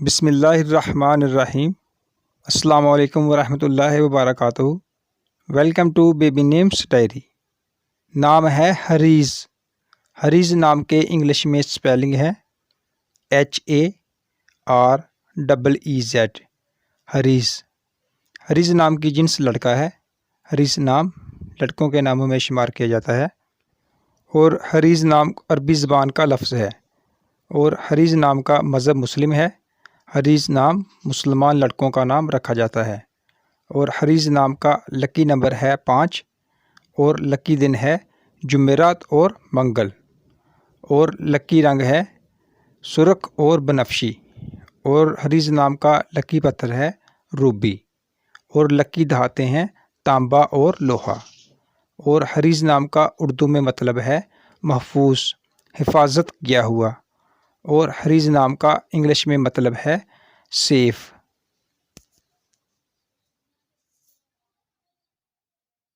بسم اللہ الرحمن الرحیم۔ السلام علیکم ورحمۃ اللہ وبرکاتہ۔ Welcome to baby names diary. نام ہے حریض۔ حریض نام کے انگلش میں سپیلنگ ہے HAREEZ۔ حریض۔ حریض نام کی جنس لڑکا ہے۔ حریض نام لڑکوں کے ناموں میں شمار کیا جاتا ہے، اور حریض نام عربی زبان کا لفظ ہے، اور حریض نام کا مذہب مسلم ہے۔ حریض نام مسلمان لڑکوں کا نام رکھا جاتا ہے، اور حریض نام کا لکی نمبر ہے 5، اور لکی دن ہے جمعرات اور منگل، اور لکی رنگ ہے سرخ اور بنفشی، اور حریض نام کا لکی پتھر ہے روبی، اور لکی دھاتیں ہیں تانبا اور لوہا، اور حریض نام کا اردو میں مطلب ہے محفوظ، حفاظت کیا ہوا، اور حریض نام کا انگلش میں مطلب ہے سیف۔